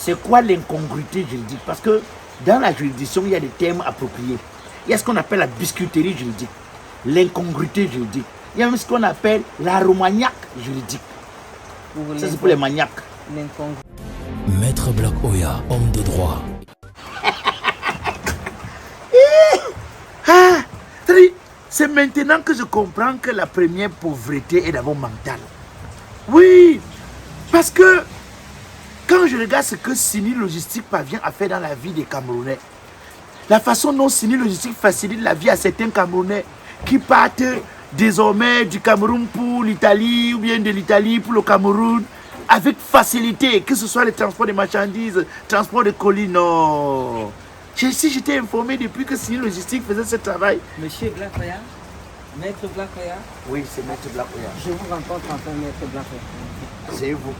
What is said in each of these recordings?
C'est quoi l'incongruité juridique? Parce que dans la juridiction, il y a des termes appropriés. Il y a ce qu'on appelle la biscuiterie juridique, l'incongruité juridique. Il y a même ce qu'on appelle l'aromagnac juridique. Ça, c'est pour les maniaques. Maître Black Oya, homme de droit. C'est maintenant que je comprends que la première pauvreté est d'abord mentale. Oui, parce que quand je regarde ce que Sini Logistique parvient à faire dans la vie des Camerounais, la façon dont Sini Logistique facilite la vie à certains Camerounais qui partent désormais du Cameroun pour l'Italie ou bien de l'Italie pour le Cameroun avec facilité, que ce soit le transport des marchandises, transport de colis, non. Si j'étais informé depuis que Sini Logistique faisait ce travail. Monsieur Black Oya, Maître Black Oya. Oui, c'est Maître Black Oya. Je vous rencontre en tant que Maître Black Oya. C'est vous.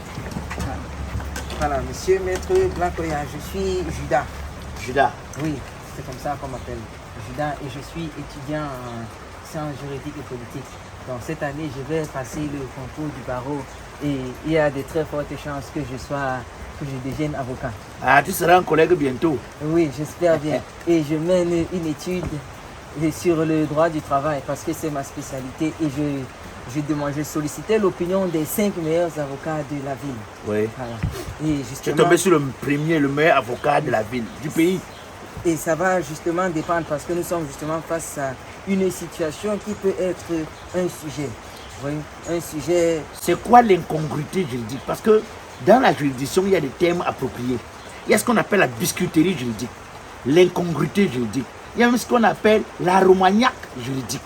Voilà, monsieur Maître Black Oya, je suis Judas. Judas. Oui, c'est comme ça qu'on m'appelle. Judas, et je suis étudiant en sciences juridiques et politiques. Donc cette année, je vais passer le concours du barreau et il y a de très fortes chances que je devienne avocat. Ah, tu seras un collègue bientôt. Oui, j'espère bien. Et je mène une étude sur le droit du travail parce que c'est ma spécialité et je sollicitais l'opinion des 5 meilleurs avocats de la ville. Oui. Voilà. Et tu es tombé sur le meilleur avocat de la ville, du pays. Et ça va justement dépendre parce que nous sommes justement face à une situation qui peut être un sujet. Oui, un sujet. C'est quoi l'incongruité juridique? Parce que dans la juridiction, il y a des termes appropriés. Il y a ce qu'on appelle la biscuiterie juridique, l'incongruité juridique. Il y a même ce qu'on appelle l'aromagnac juridique.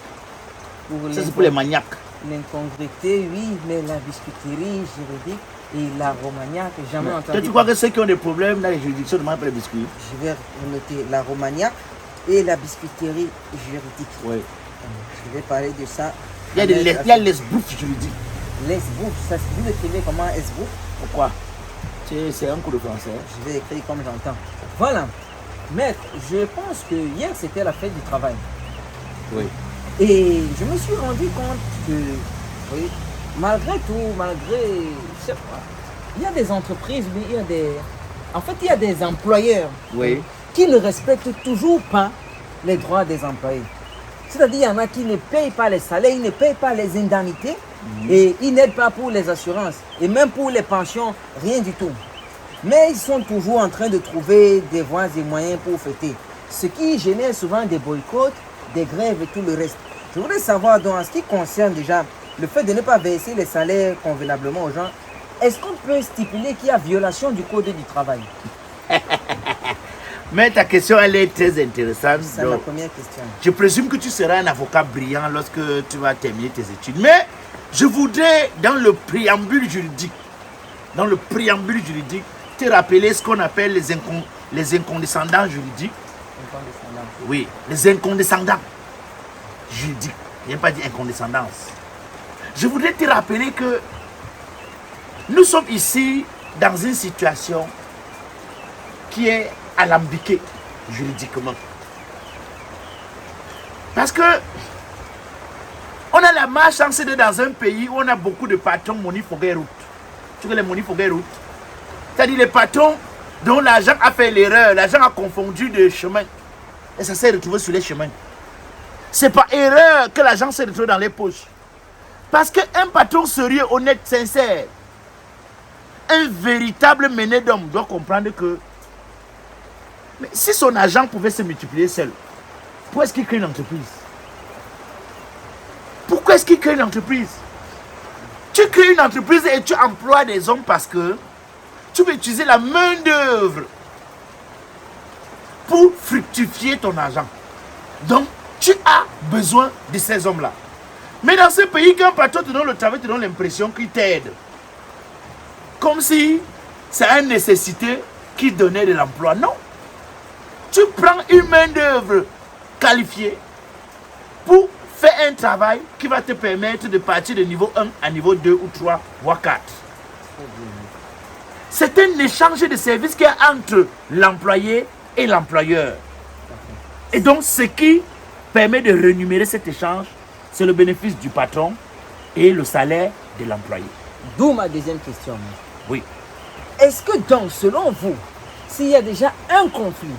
Ça, c'est pour les maniaques. L'incongruité, oui, mais la biscuiterie juridique et l'aromagnac, jamais entendu. Toi, tu crois que ceux qui ont des problèmes dans les juridictions demandent pas les biscuits? Je vais noter l'aromagnac et la biscuiterie juridique. Oui. Je vais parler de ça. Il y a l'esbouffe juridique. L'esbouffe, ça vous écrivez comment esbouffe? Pourquoi? C'est un coup de français. Je vais écrire comme j'entends. Voilà. Maître, je pense que hier c'était la fête du travail. Oui. Et je me suis rendu compte que, oui, malgré tout, je sais pas, il y a des entreprises, mais il y a des employeurs, oui, qui ne respectent toujours pas les droits des employés. C'est-à-dire, il y en a qui ne payent pas les salaires, ils ne payent pas les indemnités et ils n'aident pas pour les assurances et même pour les pensions, rien du tout. Mais ils sont toujours en train de trouver des voies et moyens pour fêter. Ce qui génère souvent des boycotts, des grèves et tout le reste. Je voudrais savoir, donc, en ce qui concerne déjà le fait de ne pas verser les salaires convenablement aux gens, est-ce qu'on peut stipuler qu'il y a violation du code du travail? Mais ta question, elle est très intéressante. C'est ma première question. Je présume que tu seras un avocat brillant lorsque tu vas terminer tes études. Mais je voudrais, dans le préambule juridique, te rappeler ce qu'on appelle les incondescendants juridiques. Oui, les incondescendants juridiques. Je n'ai pas dit incondescendance. Je voudrais te rappeler que nous sommes ici dans une situation qui est alambiquée juridiquement. Parce que on a la malchance d'être dans un pays où on a beaucoup de patrons monifogués-route. Tu vois les monifogués-route? C'est-à-dire les patrons dont l'agent a fait l'erreur, l'agent a confondu de chemin. Et ça s'est retrouvé sur les chemins. C'est pas erreur que l'agent s'est retrouvé dans les poches. Parce qu'un patron sérieux, honnête, sincère, un véritable mené d'homme doit comprendre que mais si son agent pouvait se multiplier seul, pourquoi est-ce qu'il crée une entreprise? Pourquoi est-ce qu'il crée une entreprise? Tu crées une entreprise et tu emploies des hommes parce que tu veux utiliser la main d'œuvre pour fructifier ton argent. Donc, tu as besoin de ces hommes-là. Mais dans ce pays, quand un patron te donne le travail, te donne l'impression qu'il t'aide. Comme si c'est une nécessité qui donnait de l'emploi. Non. Tu prends une main d'œuvre qualifiée pour faire un travail qui va te permettre de partir de niveau 1 à niveau 2 ou 3, voire 4. C'est un échange de services qu'il y a entre l'employé et l'employeur. Et donc, ce qui permet de rémunérer cet échange, c'est le bénéfice du patron et le salaire de l'employé. D'où ma deuxième question. Oui. Est-ce que donc, selon vous, s'il y a déjà un conflit,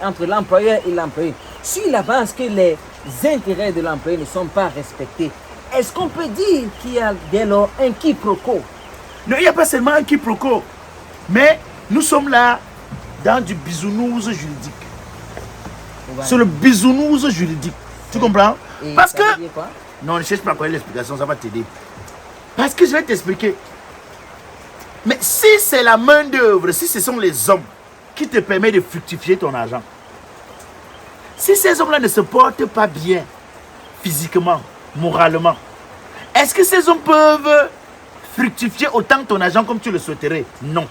entre l'employeur et l'employé, s'il avance que les intérêts de l'employé ne sont pas respectés, est-ce qu'on peut dire qu'il y a dès lors un quiproquo? Non, il n'y a pas seulement un quiproquo, mais nous sommes là dans du bisounours juridique. Ouais. C'est le bisounours juridique. Tu comprends? Et Parce ça que... veut dire quoi? Non, ne cherche pas à connaître l'explication, ça va t'aider. Parce que je vais t'expliquer. Mais si c'est la main d'œuvre, si ce sont les hommes qui te permettent de fructifier ton argent, si ces hommes-là ne se portent pas bien physiquement, moralement, est-ce que ces hommes peuvent fructifier autant ton argent comme tu le souhaiterais? Non.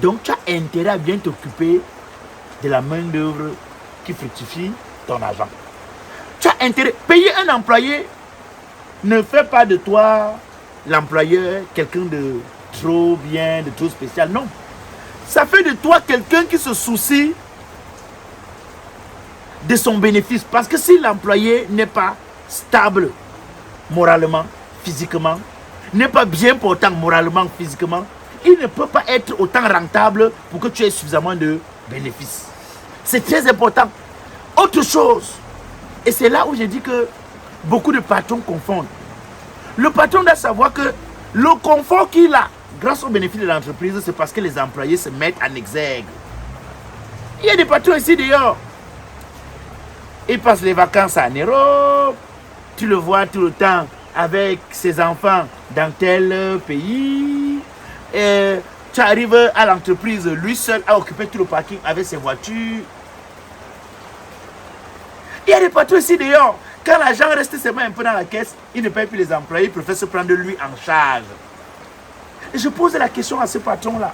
Donc tu as intérêt à bien t'occuper de la main d'œuvre qui fructifie ton argent. Tu as intérêt. Payer un employé ne fait pas de toi, l'employeur, quelqu'un de trop bien, de trop spécial. Non. Ça fait de toi quelqu'un qui se soucie de son bénéfice. Parce que si l'employé n'est pas stable moralement, physiquement, n'est pas bien portant moralement, physiquement, il ne peut pas être autant rentable pour que tu aies suffisamment de bénéfices. C'est très important. Autre chose, et c'est là où j'ai dit que beaucoup de patrons confondent. Le patron doit savoir que le confort qu'il a grâce au bénéfice de l'entreprise, c'est parce que les employés se mettent en exergue. Il y a des patrons ici dehors. Ils passent les vacances en Europe. Tu le vois tout le temps avec ses enfants dans tel pays. Et tu arrives à l'entreprise, lui seul a occupé tout le parking avec ses voitures. Il y a des patrons ici dehors. Quand l'argent reste seulement un peu dans la caisse, il ne paye plus les employés, il préfère se prendre lui en charge. Et je pose la question à ce patron-là.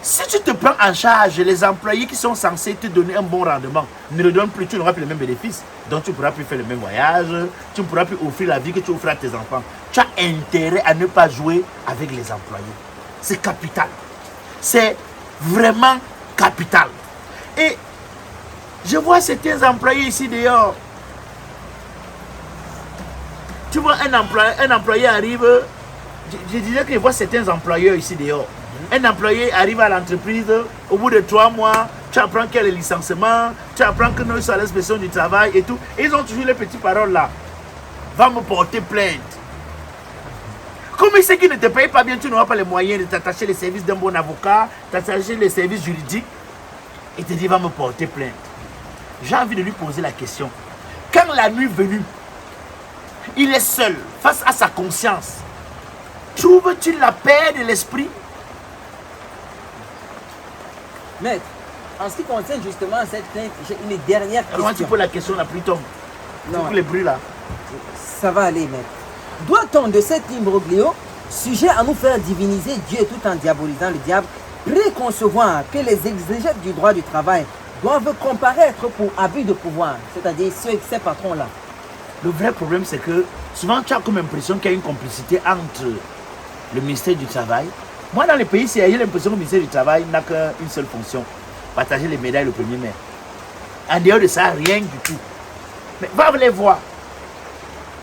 Si tu te prends en charge, les employés qui sont censés te donner un bon rendement ne le donnent plus, tu n'auras plus les mêmes bénéfices. Donc tu ne pourras plus faire le même voyage, tu ne pourras plus offrir la vie que tu offres à tes enfants. Tu as intérêt à ne pas jouer avec les employés. C'est capital. C'est vraiment capital. Et je vois certains employés ici dehors. Tu vois un employé arrive, je disais que je vois certains employeurs ici dehors. Un employé arrive à l'entreprise, au bout de 3 mois, tu apprends qu'il y a le licenciement, tu apprends que nous sommes à l'inspection du travail et tout. Ils ont toujours les petites paroles là. Va me porter plainte. Comme il sait qu'il ne te paye pas bien, tu n'auras pas les moyens de t'attacher les services d'un bon avocat, t'attacher les services juridiques. Il te dit va me porter plainte. J'ai envie de lui poser la question. Quand la nuit venue, il est seul face à sa conscience, trouves-tu la paix de l'esprit? Maître, en ce qui concerne justement cette plainte, j'ai une dernière question. Comment tu poses la question la plus tombe? Non. Pour les bruits là. Ça va aller, maître. Doit-on de cet imbroglio, sujet à nous faire diviniser Dieu tout en diabolisant le diable, préconcevoir que les exégètes du droit du travail doivent comparaître pour abus de pouvoir, c'est-à-dire ces patrons-là? Le vrai problème, c'est que souvent tu as comme impression qu'il y a une complicité entre le ministère du Travail. Moi, dans les pays, j'ai l'impression que le ministère du Travail n'a qu'une seule fonction, partager les médailles le 1er mai. En dehors de ça, rien du tout. Mais va les voir.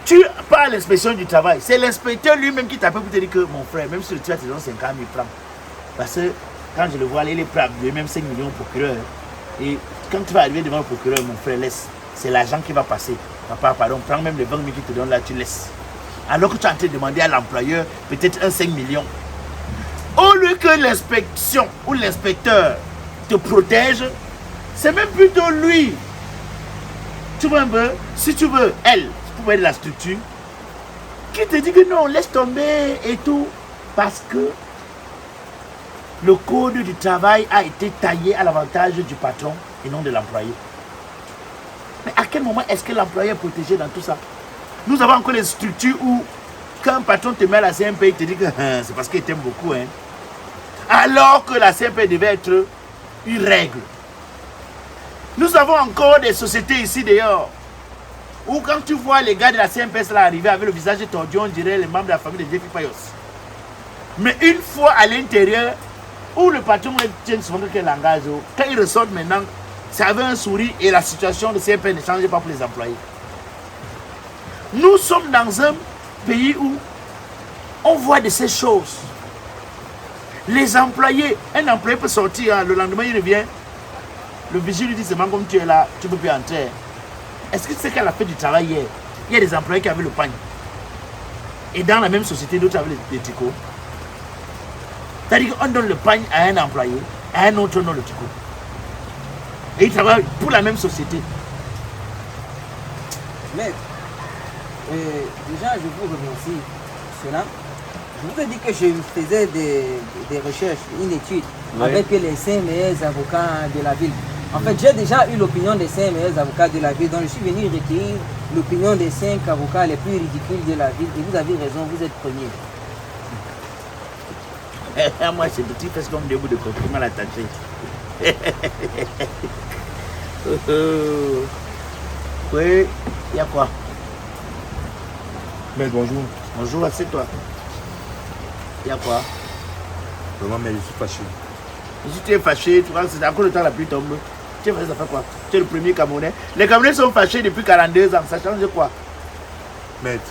Tu pars à l'inspection du travail. C'est l'inspecteur lui-même qui t'appelle pour te dire que mon frère, même si tu as tes 50 000 francs, parce que quand je le vois, il est prêt à donner même 5 millions au procureur. Et quand tu vas arriver devant le procureur, mon frère, laisse. C'est l'argent qui va passer. Papa, pardon, prends même les 20 000 qu'il te donne là, tu laisses. Alors que tu es en train de demander à l'employeur peut-être un 5 millions. Au lieu que l'inspection ou l'inspecteur te protège, c'est même plutôt lui. Tu vois un peu, si tu veux, elle, pour être la structure, qui te dit que non, laisse tomber et tout, parce que le code du travail a été taillé à l'avantage du patron et non de l'employé. Mais à quel moment est-ce que l'employé est protégé dans tout ça? Nous avons encore des structures où, quand un patron te met à la CMP, il te dit que c'est parce qu'il t'aime beaucoup. Hein. Alors que la CMP devait être une règle. Nous avons encore des sociétés ici dehors, où quand tu vois les gars de la CMPS là arriver avec le visage tordu, on dirait les membres de la famille de Jeffrey Payos. Mais une fois à l'intérieur, où le patron tient souvent quel langage, quand il ressort maintenant, c'est avec un sourire et la situation de CMP ne change pas pour les employés. Nous sommes dans un pays où On voit de ces choses. Les employés, un employé peut sortir, hein, le lendemain il revient. Le vigile lui dit, c'est comme tu es là, tu ne peux plus entrer. Est-ce que tu sais qu'à la fin du travail hier, il y a des employés qui avaient le pagne. Et dans la même société, d'autres avaient les ticots. C'est-à-dire qu'on donne le pagne à un employé, à un autre on donne le ticot. Et ils travaillent pour la même société. Mais, déjà, je vous remercie pour cela. Je vous ai dit que je faisais des recherches, une étude avec les 5 meilleurs avocats de la ville. En fait, j'ai déjà eu l'opinion des 5 meilleurs avocats de la ville, donc je suis venu recueillir l'opinion des 5 avocats les plus ridicules de la ville. Et vous avez raison, vous êtes premier. Moi, c'est petit parce qu'on me debout de compliments à la tâche. Oui, il y a quoi? Mais bonjour. Bonjour, assieds-toi. Il y a quoi? Vraiment, mais je suis fâché. Si tu es fâché, tu vois, c'est encore le temps la pluie tombe. Tu es fâché, ça fait quoi? Tu es le premier Camerounais. Les Camerounais sont fâchés depuis 42 ans. Ça change quoi? Maître,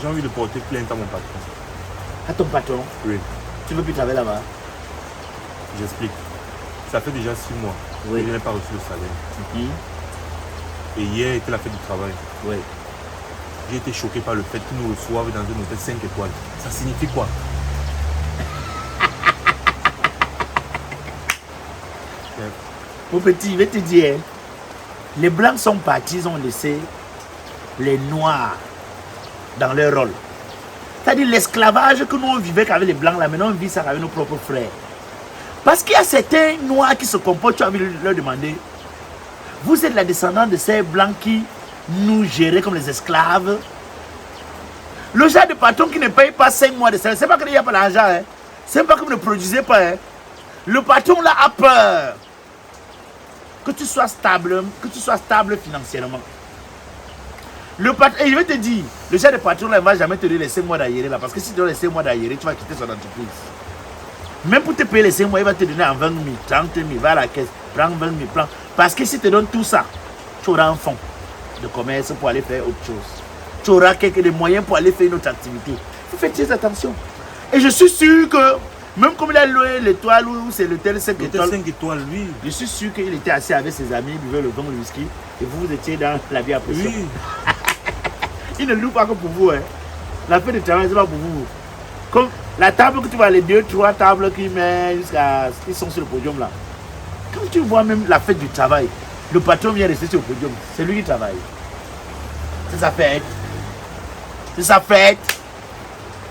j'ai envie de porter plainte à mon patron. À ton patron? Oui. Tu veux plus travailler là-bas? J'explique. Ça fait déjà 6 mois Oui. que je n'ai pas reçu le salaire. Et hier était la fête du travail. Oui. J'ai été choqué par le fait qu'ils nous reçoivent dans un hôtel 5 étoiles. Ça signifie quoi? Mon petit, je vais te dire, les Blancs sont partis, ils ont laissé les Noirs dans leur rôle. C'est-à-dire l'esclavage que nous on vivait avec les Blancs, là maintenant on vit ça avec nos propres frères. Parce qu'il y a certains Noirs qui se comportent, tu as envie de leur demander, vous êtes la descendante de ces Blancs qui nous géraient comme les esclaves. Le genre de patron qui ne paye pas 5 mois de salaire, c'est pas qu'il n'y a pas d'argent, hein. C'est pas que vous ne produisez pas. Hein. Le patron là a peur que tu sois stable financièrement. Le patron, et je vais te dire, le genre de patron là ne va jamais te donner les 5 mois d'ailleurs là, parce que si tu donnes les 5 mois d'ailleurs, tu vas quitter son entreprise. Même pour te payer les 5 mois, il va te donner en 20 000, 30 000, va à la caisse, prends 20 000, prends. Parce que si tu te donnes tout ça, tu auras un fonds de commerce pour aller faire autre chose. Tu auras quelques moyens pour aller faire une autre activité. Il faut faire très attention. Et je suis sûr que, même comme il a loué l'étoile ou c'est l'hôtel 5 étoiles, 5 étoiles, oui. je suis sûr qu'il était assis avec ses amis, il buvait le vin, le whisky, et vous étiez dans la vie à pression. Oui. Il ne loue pas que pour vous. Hein. La fête de travail, c'est pas pour vous. Comme la table que tu vois, les 2, 3 tables qui mettent jusqu'à. Ils sont sur le podium là. Quand tu vois même la fête du travail, le patron vient rester sur le podium. C'est lui qui travaille. C'est sa fête. C'est sa fête.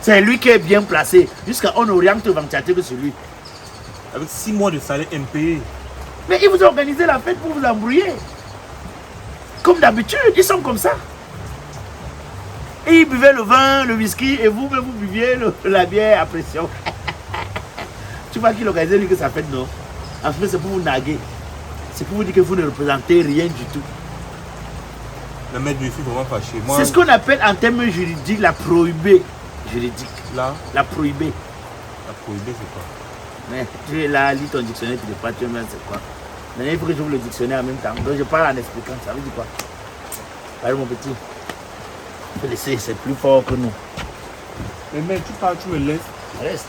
C'est lui qui est bien placé. Jusqu'à on oriente le ventilateur que c'est lui. Avec 6 mois de salaire impayé. Mais ils vous ont organisé la fête pour vous embrouiller. Comme d'habitude, ils sont comme ça. Et ils buvaient le vin, le whisky, et vous-même vous buviez la bière à pression. Tu vois qu'il organisait lui que ça fait non. En fait, c'est pour vous naguer. C'est pour vous dire que vous ne représentez rien du tout. Le maître, je suis vraiment fâché. C'est ce qu'on appelle en termes juridiques la prohibée juridique. Là, la prohibée. La prohibée, c'est quoi? Mais tu es là, lis ton dictionnaire, tu ne sais pas, tu sais c'est quoi. Maintenant, il faut que j'ouvre le dictionnaire en même temps. Donc je parle en expliquant. Ça veut dire quoi? Allez, mon petit. Il faut laisser, c'est plus fort que nous. Mais mec, tu parles, tu me laisses. Reste.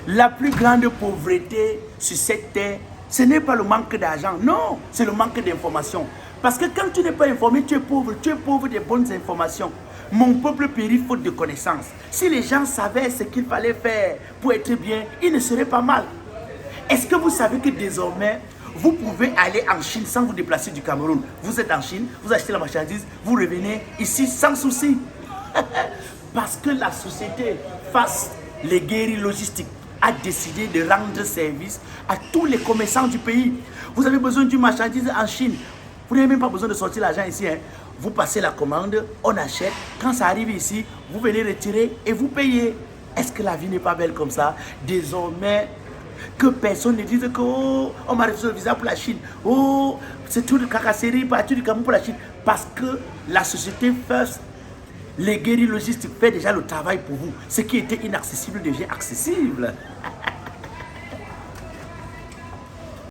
La plus grande pauvreté sur cette terre, ce n'est pas le manque d'argent, non, c'est le manque d'information. Parce que quand tu n'es pas informé, tu es pauvre des bonnes informations. Mon peuple périt faute de connaissances. Si les gens savaient ce qu'il fallait faire pour être bien, ils ne seraient pas mal. Est-ce que vous savez que désormais, vous pouvez aller en Chine sans vous déplacer du Cameroun? Vous êtes en Chine, vous achetez la marchandise, vous revenez ici sans souci. Parce que la société, face les guerriers logistiques, a décidé de rendre service à tous les commerçants du pays. Vous avez besoin d'une marchandise en Chine. Vous n'avez même pas besoin de sortir l'argent ici. Hein. Vous passez la commande, on achète. Quand ça arrive ici, vous venez retirer et vous payez. Est-ce que la vie n'est pas belle comme ça? Désormais, que personne ne dise que oh, on m'a refusé le visa pour la Chine. Oh, c'est tout le cacasserie, partout du Cameroun pour la Chine. Parce que la société First, les guerriers logistiques fait déjà le travail pour vous. Ce qui était inaccessible devient accessible.